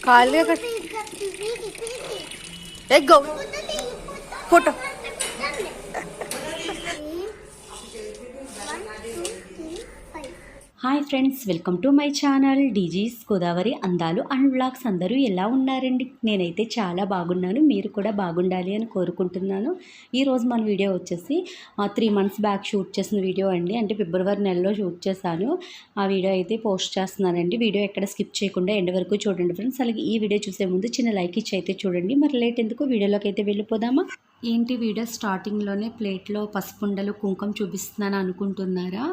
ఖాళీ go photo. Hi friends, welcome to my channel DG's Godavari అందాలు and vlogs. అందరూ ఎలా ఉన్నారండి? నేనైతే చాలా బాగున్నాను. మీరు కూడా బాగుండాలి అని కోరుకుంటున్నాను. ఈరోజు మన వీడియో వచ్చేసి 3 months బ్యాక్ షూట్ చేసిన వీడియో అండి. అంటే ఫిబ్రవరి నెలలో షూట్ చేశాను. ఆ వీడియో అయితే పోస్ట్ చేస్తున్నానండి. వీడియో ఎక్కడ స్కిప్ చేయకుండా ఎండ్ వరకు చూడండి ఫ్రెండ్స్. అలాగే ఈ వీడియో చూసే ముందు చిన్న లైక్ ఇచ్చి అయితే చూడండి. మరి లేట్ ఎందుకు, వీడియోలోకి అయితే వెళ్ళిపోదామా? ఏంటి వీడియో స్టార్టింగ్లోనే ప్లేట్లో పసుపుండలు కుంకుమ చూపిస్తున్నాను అనుకుంటున్నారా?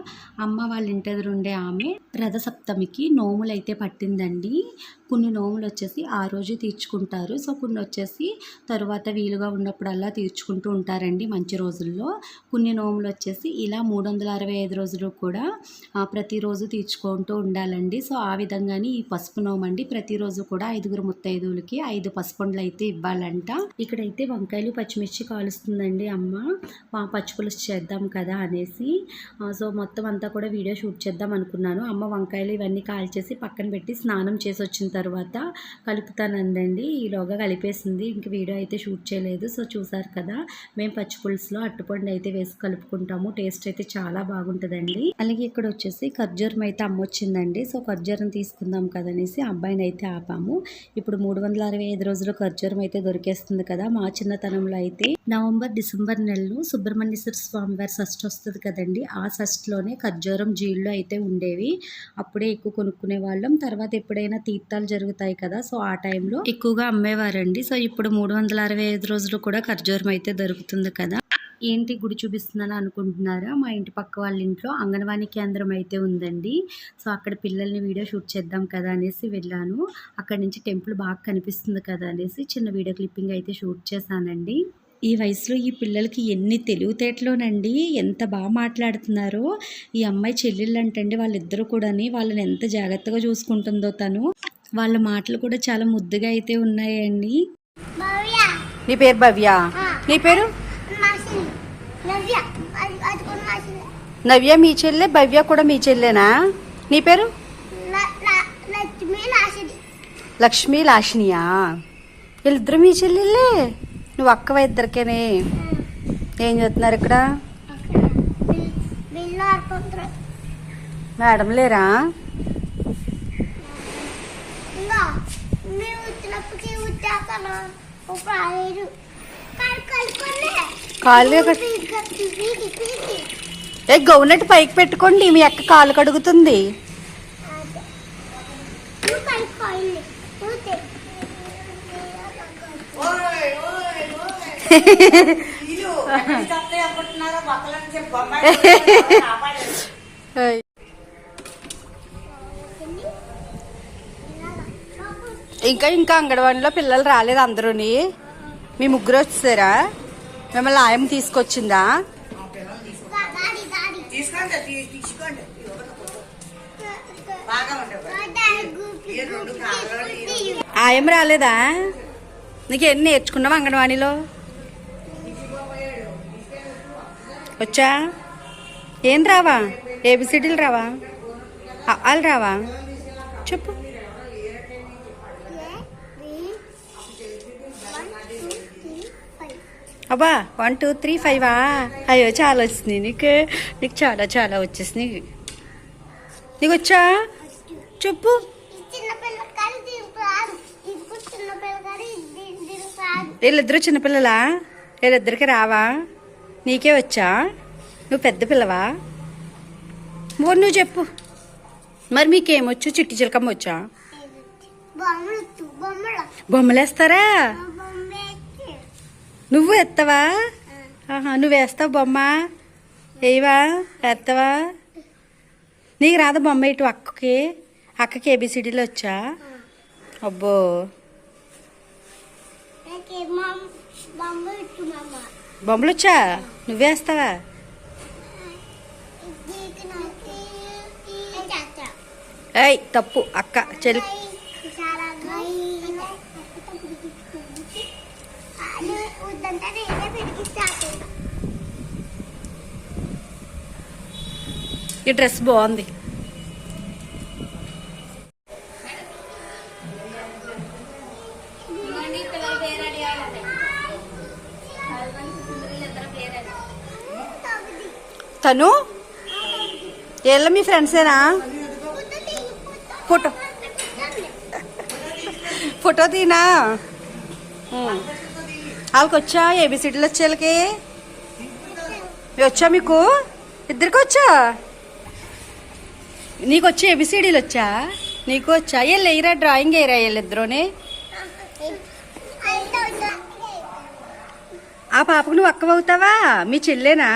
అమ్మ వాళ్ళ ఇంటి ఎదురుండే ఆమె రథసప్తమికి నోములు అయితే పట్టిందండి. కొన్ని నోములు వచ్చేసి ఆ రోజు తీర్చుకుంటారు. సో కొన్ని వచ్చేసి తరువాత వీలుగా ఉన్నప్పుడల్లా తీర్చుకుంటూ ఉంటారండి మంచి రోజుల్లో. కొన్ని నోములు వచ్చేసి ఇలా 365 రోజులు కూడా ప్రతిరోజు తీర్చుకుంటూ ఉండాలండి. సో ఆ విధంగానే ఈ పసుపు నోము అండి. ప్రతిరోజు కూడా 5 ముత్తైదువులకి 5 పసుపుండలు అయితే ఇవ్వాలంట. ఇక్కడైతే వంకాయలు పచ్చిమిర్చి కాలుస్తుందండి అమ్మ. పచ్చిపులుసు చేద్దాం కదా అనేసి. సో మొత్తం అంతా కూడా వీడియో షూట్ చేద్దాం అనుకున్నాను. అమ్మ వంకాయలు ఇవన్నీ కాల్చేసి పక్కన పెట్టి స్నానం చేసి వచ్చిన తర్వాత కలుపుతానందండి. ఈలోగా కలిపేసింది. ఇంక వీడియో అయితే షూట్ చేయలేదు. సో చూసారు కదా, మేము పచ్చిపులుసులో అట్టుపండు అయితే వేసి కలుపుకుంటాము. టేస్ట్ అయితే చాలా బాగుంటుందండి. అలాగే ఇక్కడ వచ్చేసి ఖర్జూరం అయితే అమ్మ వచ్చిందండి. సో ఖర్జూరం తీసుకుందాం కదనేసి అబ్బాయిని అయితే ఆపాము. ఇప్పుడు 365 రోజులు ఖర్జూరం అయితే దొరికేస్తుంది కదా. మా చిన్నతనంలో అయితే నవంబర్ డిసెంబర్ నెలలో సుబ్రహ్మణ్యేశ్వర స్వామి వారి షష్ఠి వస్తుంది కదండి. ఆ షష్ఠిలోనే ఖర్జూరం జీళ్ళు అయితే ఉండేవి. అప్పుడే ఎక్కువ కొనుక్కునే వాళ్ళం. తర్వాత ఎప్పుడైనా తీర్థాలు జరుగుతాయి కదా, సో ఆ టైంలో ఎక్కువగా అమ్మేవారండి. సో ఇప్పుడు 365 రోజులు కూడా ఖర్జూరం అయితే దొరుకుతుంది కదా. ఏంటి గుడి చూపిస్తున్నాను అనుకుంటున్నారా? మా ఇంటి పక్క వాళ్ళ ఇంట్లో అంగన్వాడీ కేంద్రం అయితే ఉందండి. సో అక్కడ పిల్లల్ని వీడియో షూట్ చేద్దాం కదా అనేసి వెళ్ళాను. అక్కడ నుంచి టెంపుల్ బాగా కనిపిస్తుంది కదా అనేసి చిన్న వీడియో క్లిప్పింగ్ అయితే షూట్ చేశానండి. ఈ వయసులో ఈ పిల్లలకి ఎన్ని తెలివితేటలోనండి, ఎంత బాగా మాట్లాడుతున్నారో. ఈ అమ్మాయి చెల్లెళ్ళు అంటండి వాళ్ళిద్దరూ కూడాని వాళ్ళని ఎంత జాగ్రత్తగా చూసుకుంటుందో తను. వాళ్ళ మాటలు కూడా చాలా ముద్దుగా అయితే ఉన్నాయండి. నీ పేరు భవ్య? నీ పేరు నవ్య. మీ చెల్లె భవ్య కూడా మీ చెల్లెనా? నీ పేరు లక్ష్మీ లాషినియా? వీళ్ళిద్దరు మీ చెల్లెళ్ళే. నువ్వు అక్కవ ఇద్దరికేనే. ఏం చేస్తున్నారు ఇక్కడ? మేడం లేరా? కాళ్ళు గౌనెట్ పైకి పెట్టుకోండి. మీ అక్క కాలు కడుగుతుంది. ఇంకా అంగన్వాడీలో పిల్లలు రాలేదు అందరూని. మీ ముగ్గురు వచ్చారా? మిమ్మల్ని ఆయన తీసుకొచ్చిందా? ఆయన రాలేదా? నీకు ఎన్ని నేర్చుకున్నావు అంగన్వాడీలో? వచ్చా? ఏం రావా? ఏబిసిడీలు రావా? అలు రావా? చెప్పు. అబ్బా 1 2 3 5 అయ్యో చాలా వచ్చినాయి నీకు. చాలా చాలా వచ్చేసినాయి. నీకు వచ్చా? చెప్పు. వీళ్ళిద్దరూ చిన్నపిల్లలా? వీళ్ళిద్దరికి రావా? నీకే వచ్చా? నువ్వు పెద్ద పిల్లవా? నువ్వు చెప్పు. మరి మీకేమొచ్చు? చిట్టి చిలకమ్మ వచ్చా? బొమ్మలు వేస్తారా? నువ్వు ఎత్తవా? నువ్వు వేస్తావు బొమ్మ? వేయవా? వేస్తావా? నీకు రాదా బొమ్మ? ఇటు అక్కకి ఏబిసిడీలు వచ్చా? అబ్బో బొమ్మలు వచ్చా? నువ్వేస్తావా? ఏయ్ తప్పు. అక్క చెల్లి ఈ డ్రెస్ బాగుంది. తను వీళ్ళ మీ ఫ్రెండ్సేనా? Photo photo తీనా? వాళ్ళకి వచ్చా ఏబిసిడీలు వచ్చా? వీళ్ళకి వచ్చా? మీకు ఇద్దరికి వచ్చా? నీకు వచ్చి ఏబిసిడీలు వచ్చా? నీకు వచ్చా? వీళ్ళు వేయరా డ్రాయింగ్ వేయరా వీళ్ళిద్దరుని? ఆ పాపకు నువ్వు అక్క అవుతావా? మీ చెల్లేనా?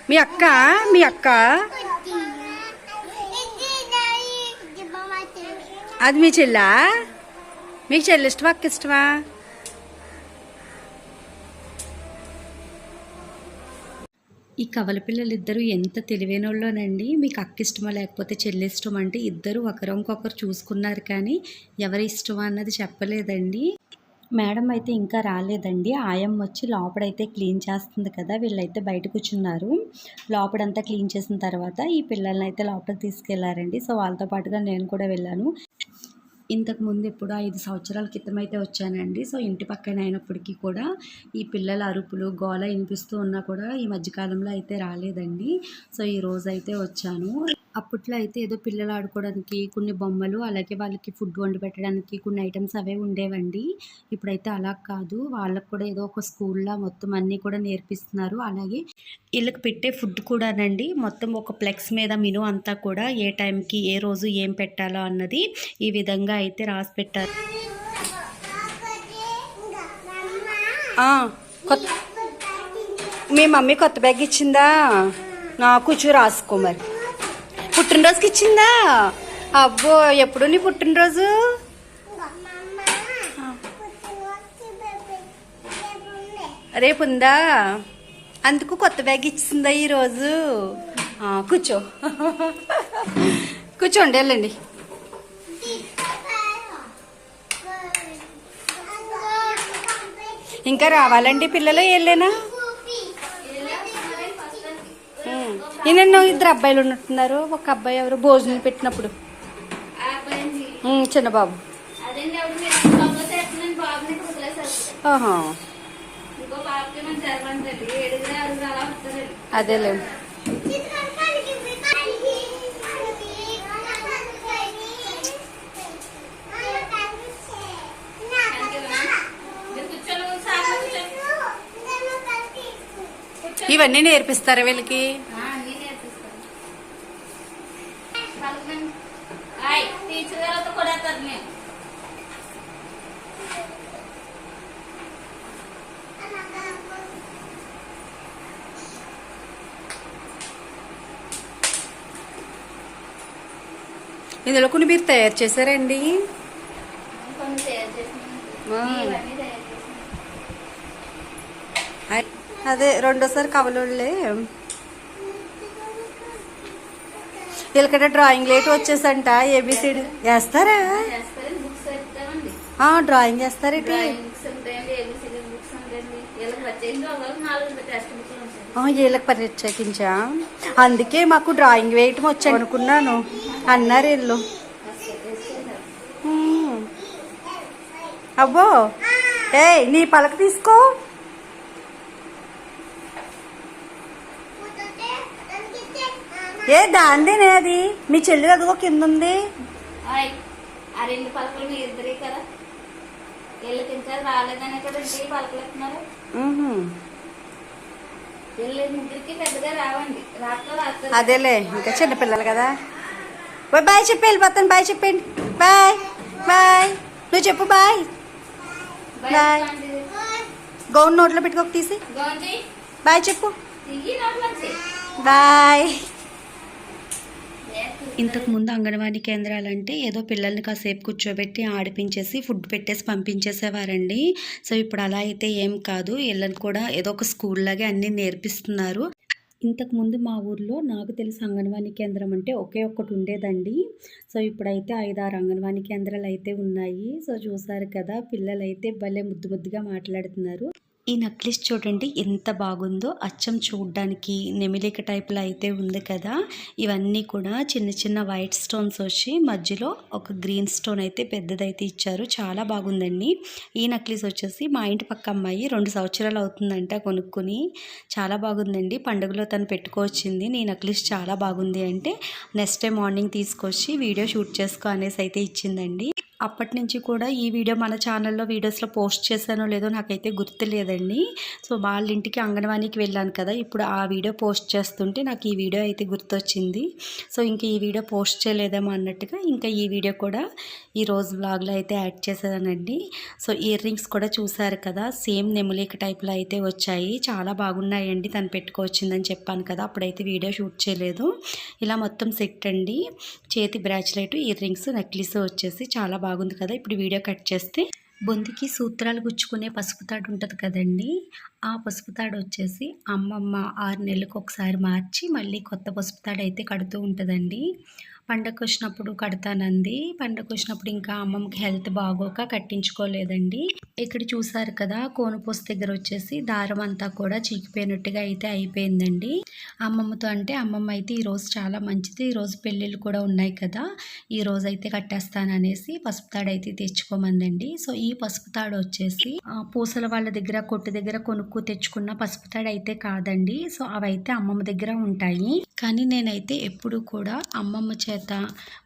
మీ అక్క? మీ అక్క అది మీ చెల్లా? మీకు చెల్లి ఇష్టమా అక్క ఇష్టమా? ఈ కవల పిల్లలిద్దరూ ఎంత తెలివైనోళ్ళోనండి. మీకు అక్క ఇష్టమా లేకపోతే చెల్లి ఇష్టమా అంటే ఇద్దరు ఒకరికొకరు చూసుకున్నారు, కానీ ఎవరి ఇష్టమా అన్నది చెప్పలేదండి. మేడం అయితే ఇంకా రాలేదండి. ఆయమ్మ వచ్చి లోపడైతే క్లీన్ చేస్తుంది కదా, వీళ్ళైతే బయట కూర్చున్నారు. లోపడంతా క్లీన్ చేసిన తర్వాత ఈ పిల్లల్ని అయితే లోపలికి తీసుకెళ్లారండి. సో వాళ్ళతో పాటుగా నేను కూడా వెళ్ళాను. ఇంతకు ముందు ఎప్పుడు 5 సంవత్సరాల క్రితం అయితే వచ్చానండి. సో ఇంటి పక్కన అయినప్పటికీ కూడా ఈ పిల్లల అరుపులు గోల వినిపిస్తూ ఉన్నా కూడా ఈ మధ్యకాలంలో అయితే రాలేదండి. సో ఈ రోజు అయితే వచ్చాను. అప్పట్లో అయితే ఏదో పిల్లలు ఆడుకోవడానికి కొన్ని బొమ్మలు, అలాగే వాళ్ళకి ఫుడ్ వండి పెట్టడానికి కొన్ని ఐటమ్స్ అవే ఉండేవండి. ఇప్పుడైతే అలా కాదు, వాళ్ళకు కూడా ఏదో ఒక స్కూల్లో మొత్తం అన్నీ కూడా నేర్పిస్తున్నారు. అలాగే వీళ్ళకి పెట్టే ఫుడ్ కూడానండి మొత్తం ఒక ఫ్లెక్స్ మీద మెనూ అంతా కూడా ఏ టైంకి ఏ రోజు ఏం పెట్టాలో అన్నది ఈ విధంగా అయితే రాసి పెట్టారు. మీ మమ్మీ కొత్త బ్యాగ్ ఇచ్చిందా? కూర్చో రాసుకో. మరి పుట్టినరోజుకి ఇచ్చిందా? అబ్బో, ఎప్పుడు నీ పుట్టినరోజు? రేపు ఉందా? అందుకు కొత్త బ్యాగ్ ఇచ్చిందా ఈరోజు? కూర్చో కూర్చోండి, వెళ్ళండి. ఇంకా రావాలండి పిల్లలు? వెళ్ళేనా? ఈయన ఇద్దరు అబ్బాయిలు ఉన్నట్టున్నారు. ఒక అబ్బాయి ఎవరు భోజనం పెట్టినప్పుడు చిన్న బాబు. అదేలే. ఇవన్నీ నేర్పిస్తారా వీళ్ళకి? ఇందులో కొన్ని మీరు తయారు చేశారండి? అదే రెండోసారి కవలోళ్ళే. వీళ్ళకట డ్రాయింగ్ లేట్ వచ్చేసంట. ఏబిసిడి వేస్తారా? డ్రాయింగ్ వేస్తారేంటి? వీళ్ళకి ప్రత్యేకించా. అందుకే మాకు డ్రాయింగ్ వేయటం వచ్చాను అనుకున్నాను అన్నారు వీళ్ళు. అబ్బో, నీ పలక తీసుకో. దాందేనే అది. మీ చెల్లి అదిగో కింద ఉంది. అదేలే, ఇంకా చిన్నపిల్లలు కదా. బాయ్ చెప్పి వెళ్ళిపోతాను. బాయ్ చెప్పండి. Bye bye. నువ్వు చెప్పు బాయ్. బాయ్. గౌన్ నోట్లో పెట్టుకోక తీసి బాయ్ చెప్పు. బాయ్. ఇంతకుముందు అంగన్వాడీ కేంద్రాలంటే ఏదో పిల్లల్ని కాసేపు కూర్చోబెట్టి ఆడిపించేసి ఫుడ్ పెట్టేసి పంపించేసేవారండి. సో ఇప్పుడు అలా అయితే ఏం కాదు, వీళ్ళని కూడా ఏదో ఒక స్కూల్ లాగే అన్నీ నేర్పిస్తున్నారు. ఇంతకుముందు మా ఊర్లో నాకు తెలిసి అంగన్వాడీ కేంద్రం అంటే ఒకే ఒక్కటి ఉండేదండి. సో ఇప్పుడైతే 5-6 అంగన్వాడీ కేంద్రాలు అయితే ఉన్నాయి. సో చూసారు కదా, పిల్లలైతే భలే ముద్దు ముద్దుగా మాట్లాడుతున్నారు. ఈ నెక్లెస్ చూడండి ఎంత బాగుందో, అచ్చం చూడడానికి నెమిలిక టైప్లో అయితే ఉంది కదా. ఇవన్నీ కూడా చిన్న చిన్న వైట్ స్టోన్స్ వచ్చి మధ్యలో ఒక గ్రీన్ స్టోన్ అయితే పెద్దదైతే ఇచ్చారు. చాలా బాగుందండి. ఈ నెక్లెస్ వచ్చేసి మా ఇంటి పక్క అమ్మాయి 2 సంవత్సరాలు అవుతుందంట కొనుక్కొని. చాలా బాగుందండి. పండుగలో తను పెట్టుకొచ్చింది. నీ నెక్లెస్ చాలా బాగుంది అంటే నెక్స్ట్ డే మార్నింగ్ తీసుకొచ్చి వీడియో షూట్ చేసుకో అనేసి అయితే ఇచ్చిందండి. అప్పటి నుంచి కూడా ఈ వీడియో మన ఛానల్లో వీడియోస్లో పోస్ట్ చేశానో లేదో నాకైతే గుర్తులేదండి. సో వాళ్ళ ఇంటికి అంగన్వాడీకి వెళ్ళాను కదా, ఇప్పుడు ఆ వీడియో పోస్ట్ చేస్తుంటే నాకు ఈ వీడియో అయితే గుర్తొచ్చింది. సో ఇంకా ఈ వీడియో పోస్ట్ చేయలేదేమో అన్నట్టుగా ఇంకా ఈ వీడియో కూడా ఈరోజు వ్లాగ్లో అయితే యాడ్ చేశానండి. సో ఇయర్ రింగ్స్ కూడా చూసారు కదా, సేమ్ నెమలిక టైప్లో అయితే వచ్చాయి. చాలా బాగున్నాయండి. తను పెట్టుకొచ్చిందని చెప్పాను కదా, అప్పుడైతే వీడియో షూట్ చేయలేదు. ఇలా మొత్తం సెట్ అండి. చేతి బ్రాచ్లెట్, ఇయర్ రింగ్స్, నెక్లెస్ వచ్చేసి చాలా బాగుంది కదా. ఇప్పుడు వీడియో కట్ చేస్తే బొందికి సూత్రాలు గుచ్చుకునే పసుపు తాడు ఉంటుంది కదండి, ఆ పసుపు తాడు వచ్చేసి అమ్మమ్మ 6 నెలలకు ఒకసారి మార్చి మళ్ళీ కొత్త పసుపు తాడు అయితే కడుతూ ఉంటుందండి. పండగకు వచ్చినప్పుడు కడతానంది. పండగకు వచ్చినప్పుడు ఇంకా అమ్మమ్మకి హెల్త్ బాగోక కట్టించుకోలేదండి. ఇక్కడ చూసారు కదా, కోనుపూస దగ్గర వచ్చేసి దారం అంతా కూడా చీకిపోయినట్టుగా అయితే అయిపోయిందండి. అమ్మమ్మతో అంటే అమ్మమ్మ అయితే ఈరోజు చాలా మంచిది, ఈరోజు పెళ్ళిళ్ళు కూడా ఉన్నాయి కదా, ఈ రోజు అయితే కట్టేస్తాననేసి పసుపు తాడు అయితే తెచ్చుకోమందండి. సో ఈ పసుపు తాడు వచ్చేసి పూసల వాళ్ళ దగ్గర కొట్టు దగ్గర కొనుక్కు తెచ్చుకున్న పసుపు తాడు అయితే కాదండి. సో అవైతే అమ్మమ్మ దగ్గర ఉంటాయి. కానీ నేనైతే ఎప్పుడు కూడా అమ్మమ్మ చేత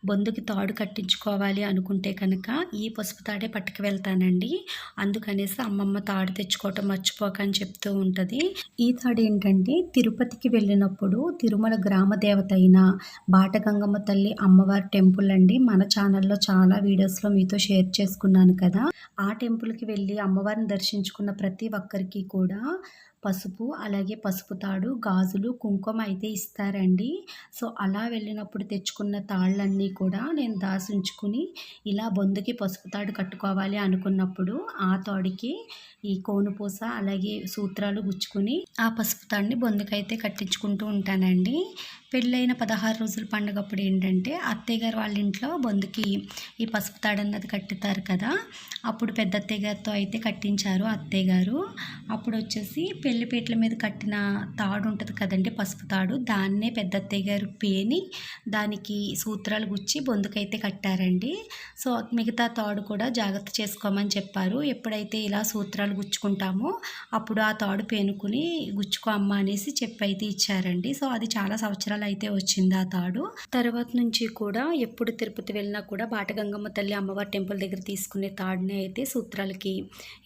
బొందుకి తాడు కట్టించుకోవాలి అనుకుంటే కనుక ఈ పసుపు తాడే పట్టుకు వెళ్తానండి. అందుకనేసి అమ్మమ్మ తాడు తెచ్చుకోవటం మర్చిపోక అని చెప్తూ ఉంటుంది. ఈ తాడు ఏంటంటే తిరుపతికి వెళ్ళినప్పుడు తిరుమల గ్రామ దేవత అయిన బాటగంగమ్మ తల్లి అమ్మవారి టెంపుల్ అండి. మన ఛానల్లో చాలా వీడియోస్లో మీతో షేర్ చేసుకున్నాను కదా. ఆ టెంపుల్కి వెళ్ళి అమ్మవారిని దర్శించుకున్న ప్రతి ఒక్కరికి కూడా పసుపు, అలాగే పసుపు తాడు, గాజులు, కుంకుమ అయితే ఇస్తారండి. సో అలా వెళ్ళినప్పుడు తెచ్చుకున్న తాళ్ళన్నీ కూడా నేను దాసి ఉంచుకుని ఇలా బొందుకి పసుపు తాడు కట్టుకోవాలి అనుకున్నప్పుడు ఆ తాడుకి ఈ కోనుపూస అలాగే సూత్రాలు గుచ్చుకుని ఆ పసుపు తాడిని బొందుకైతే కట్టించుకుంటూ ఉంటానండి. పెళ్ళైన 16 రోజుల పండుగప్పుడు ఏంటంటే అత్తయ్య గారు వాళ్ళ ఇంట్లో బొందుకి ఈ పసుపు తాడు అన్నది కట్టుతారు కదా, అప్పుడు పెద్ద అత్తయ్య గారితో అయితే కట్టించారు అత్తయ్య గారు. అప్పుడు వచ్చేసి పెళ్లిపేటల మీద కట్టిన తాడు ఉంటుంది కదండి, పసుపు తాడు, దాన్నే పెద్ద అత్తయ్య గారు పేని దానికి సూత్రాలు గుచ్చి బొందుకైతే కట్టారండి. సో మిగతా తాడు కూడా జాగ్రత్త చేసుకోమని చెప్పారు. ఎప్పుడైతే ఇలా సూత్రాలు గుచ్చుకుంటామో అప్పుడు ఆ తాడు పేనుకుని గుచ్చుకో అమ్మ అనేసి చెప్పైతే ఇచ్చారండి. సో అది చాలా సంవత్సరాలు అయితే వచ్చింది ఆ తాడు. తర్వాత నుంచి కూడా ఎప్పుడు తిరుపతి వెళ్ళినా కూడా బాటగంగమ్మ తల్లి అమ్మవారి టెంపుల్ దగ్గర తీసుకునే తాడుని అయితే సూత్రాలకి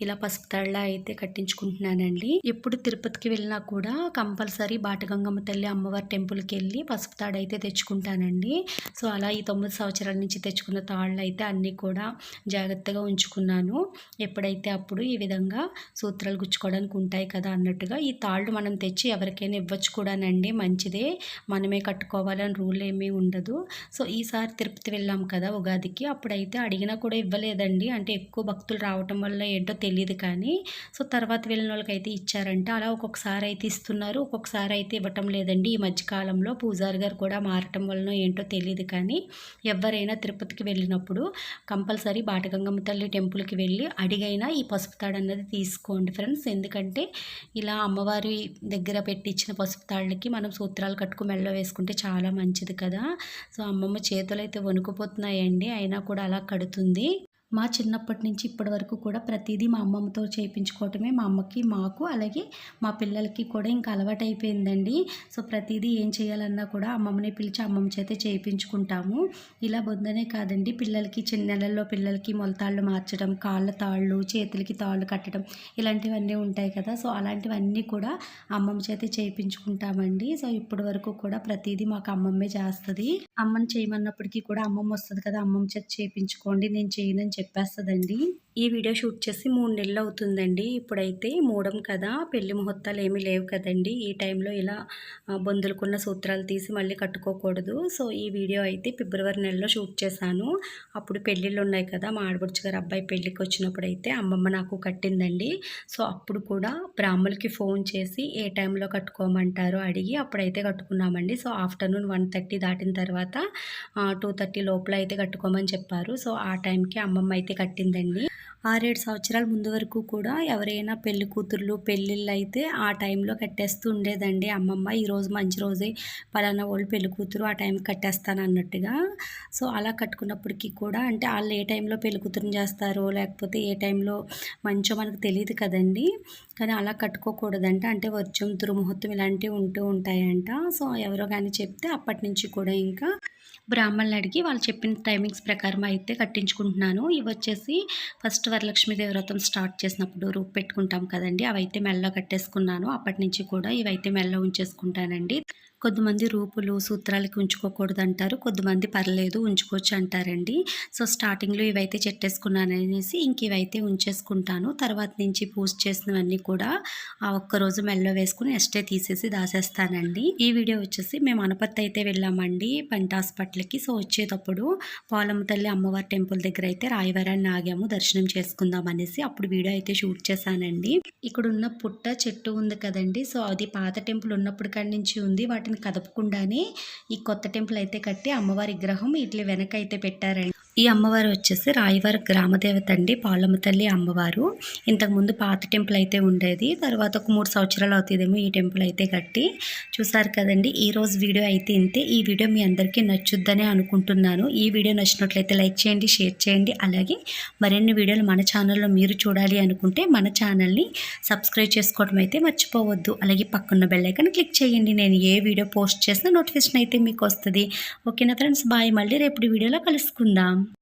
ఇలా పసుపు తాడులా అయితే కట్టించుకుంటున్నానండి. ఎప్పుడు తిరుపతికి వెళ్ళినా కూడా కంపల్సరీ బాటగంగమ్మ తల్లి అమ్మవారి టెంపుల్కి వెళ్ళి పసుపు తాడు అయితే తెచ్చుకుంటానండి. సో అలా ఈ 9 సంవత్సరాల నుంచి తెచ్చుకున్న తాళ్ళు అయితే అన్నీ కూడా జాగ్రత్తగా ఉంచుకున్నాను. ఎప్పుడైతే అప్పుడు ఈ విధంగా సూత్రాలు గుచ్చుకోవడానికి ఉంటాయి కదా అన్నట్టుగా ఈ తాళ్ళు మనం తెచ్చి ఎవరికైనా ఇవ్వచ్చు కూడానండి, మంచిదే. మనమే కట్టుకోవాలని రూల్ ఏమీ ఉండదు. సో ఈసారి తిరుపతి వెళ్ళాం కదా ఉగాదికి, అప్పుడైతే అడిగినా కూడా ఇవ్వలేదండి. అంటే ఎక్కువ భక్తులు రావటం వల్ల ఏంటో తెలియదు కానీ, సో తర్వాత వెళ్ళిన వాళ్ళకైతే ఇచ్చారంటే అలా ఒక్కొక్కసారి అయితే ఇస్తున్నారు, ఒక్కొక్కసారి అయితే ఇవ్వటం లేదండి. ఈ మధ్యకాలంలో పూజారి గారు కూడా మారటం వలన ఏంటో తెలియదు కానీ ఎవరైనా తిరుపతికి వెళ్ళినప్పుడు కంపల్సరీ బాటగంగమ్మ తల్లి టెంపుల్కి వెళ్ళి అడిగైనా ఈ పసుపు తాడు అన్నది తీసుకోండి ఫ్రెండ్స్. ఎందుకంటే ఇలా అమ్మవారి దగ్గర పెట్టించిన పసుపు తాళ్ళకి మనం సూత్రాలు కట్టుకు మెడలో వేసుకుంటే చాలా మంచిది కదా. సో అమ్మమ్మ చేతులు అయితే వణుకుపోతున్నాయండి, అయినా కూడా అలా కడుతుంది. మా చిన్నప్పటి నుంచి ఇప్పటి వరకు కూడా ప్రతిదీ మా అమ్మమ్మతో చేయించుకోవటమే మా అమ్మకి, మాకు, అలాగే మా పిల్లలకి కూడా ఇంకా అలవాటు అయిపోయిందండి. సో ప్రతిదీ ఏం చేయాలన్నా కూడా అమ్మమ్మని పిలిచి అమ్మమ్మ చేతే చేయించుకుంటాము. ఇలా బొందనే కాదండి, పిల్లలకి చిన్న నెలల్లో పిల్లలకి మొలతాళ్ళు మార్చడం, కాళ్ళ తాళ్ళు, చేతులకి తాళ్ళు కట్టడం ఇలాంటివన్నీ ఉంటాయి కదా. సో అలాంటివన్నీ కూడా అమ్మమ్మ చేతే చేయించుకుంటామండి. సో ఇప్పటి వరకు కూడా ప్రతిదీ మాకు అమ్మమ్మే చేస్తుంది. అమ్మని చేయమన్నప్పటికీ కూడా అమ్మమ్మ వస్తుంది కదా, అమ్మమ్మ చేత చేయించుకోండి నేను చేయనని చెప్పేస్తుందండి. ఈ వీడియో షూట్ చేసి 3 నెలలు అవుతుందండి. ఇప్పుడైతే మూడం కదా, పెళ్లి ముహూర్తాలు ఏమీ లేవు కదండి. ఈ టైంలో ఇలా బొందులుకున్న సూత్రాలు తీసి మళ్ళీ కట్టుకోకూడదు. సో ఈ వీడియో అయితే ఫిబ్రవరి నెలలో షూట్ చేశాను. అప్పుడు పెళ్ళిళ్ళు ఉన్నాయి కదా, మా ఆడపడుచు గారు అబ్బాయి పెళ్ళికి వచ్చినప్పుడు అయితే అమ్మమ్మ నాకు కట్టిందండి. సో అప్పుడు కూడా బ్రాహ్మణులకి ఫోన్ చేసి ఏ టైంలో కట్టుకోమంటారో అడిగి అప్పుడైతే కట్టుకున్నామండి. సో ఆఫ్టర్నూన్ 1:30 దాటిన తర్వాత 2:30 లోపల అయితే కట్టుకోమని చెప్పారు. సో ఆ టైంకి అమ్మమ్మ అయితే కట్టిందండి. 6-7 సంవత్సరాల ముందు వరకు కూడా ఎవరైనా పెళ్లి కూతుర్లు పెళ్ళిళ్ళు అయితే ఆ టైంలో కట్టేస్తూ ఉండేదండి అమ్మమ్మ. ఈరోజు మంచి రోజే, పలానా వాళ్ళు పెళ్లి కూతురు ఆ టైంకి కట్టేస్తాను అన్నట్టుగా. సో అలా కట్టుకున్నప్పటికీ కూడా అంటే వాళ్ళు ఏ టైంలో పెళ్లి కూతురుని చేస్తారో లేకపోతే ఏ టైంలో మంచో మనకు తెలియదు కదండి. కానీ అలా కట్టుకోకూడదంట. అంటే వర్జం దుర్ముహూర్తం ఇలాంటివి ఉంటూ ఉంటాయంట. సో ఎవరో కానీ చెప్తే అప్పటి నుంచి కూడా ఇంకా బ్రాహ్మణులు అడిగి వాళ్ళు చెప్పిన టైమింగ్స్ ప్రకారం అయితే కట్టించుకుంటున్నాను. ఇవి వచ్చేసి ఫస్ట్ వరలక్ష్మీదేవి వ్రతం స్టార్ట్ చేసినప్పుడు రూపు పెట్టుకుంటాం కదండి, అవైతే మెల్ల కట్టేసుకున్నాను. అప్పటి నుంచి కూడా ఇవైతే మెల్ల ఉంచేసుకుంటానండి. కొంతమంది రూపులు సూత్రాలకి ఉంచుకోకూడదు అంటారు, కొంతమంది పర్లేదు ఉంచుకోవచ్చు అంటారండి. సో స్టార్టింగ్లో ఇవైతే చెట్టేసుకున్నాను అనేసి ఇంక ఇవైతే ఉంచేసుకుంటాను. తర్వాత నుంచి పూజ చేసినవన్నీ కూడా ఆ ఒక్కరోజు మెల్లో వేసుకుని నెక్స్టే తీసేసి దాచేస్తానండి. ఈ వీడియో వచ్చేసి మేము అనపత్తి అయితే వెళ్ళామండి పంట హాస్పిటల్కి. సో వచ్చేటప్పుడు పోలమ్మ తల్లి అమ్మవారి టెంపుల్ దగ్గర అయితే రాయవరాన్ని ఆగాము దర్శనం చేసుకుందాం అనేసి. అప్పుడు వీడియో అయితే షూట్ చేశానండి. ఇక్కడ ఉన్న పుట్ట చెట్టు ఉంది కదండి, సో అది పాత టెంపుల్ ఉన్నప్పుడు కాడి నుంచి ఉంది. వాటిని కదపకుండానే ఈ కొత్త టెంపుల్ అయితే కట్టి అమ్మవారి విగ్రహం ఇట్లా వెనక అయితే పెట్టారండి. ఈ అమ్మవారు వచ్చేసి రాయవర గ్రామదేవత అండి, పాలమ్మ తల్లి అమ్మవారు. ఇంతకుముందు పాత టెంపుల్ అయితే ఉండేది, తర్వాత ఒక 3 సంవత్సరాలు అవుతుందేమో ఈ టెంపుల్ అయితే కట్టి. చూసారు కదండి, ఈరోజు వీడియో అయితే ఇంతే. ఈ వీడియో మీ అందరికీ నచ్చుద్దనే అనుకుంటున్నాను. ఈ వీడియో నచ్చినట్లయితే లైక్ చేయండి, షేర్ చేయండి. అలాగే మరిన్ని వీడియోలు మన ఛానల్లో మీరు చూడాలి అనుకుంటే మన ఛానల్ని సబ్స్క్రైబ్ చేసుకోవడం అయితే మర్చిపోవద్దు. అలాగే పక్కన్న బెల్ ఐకాన్ క్లిక్ చేయండి. నేను ఏ వీడియో పోస్ట్ చేసినా నోటిఫికేషన్ అయితే మీకు వస్తుంది. ఓకేనా ఫ్రెండ్స్, బాయ్. మళ్ళీ రేపటి వీడియోలో కలుసుకుందాం.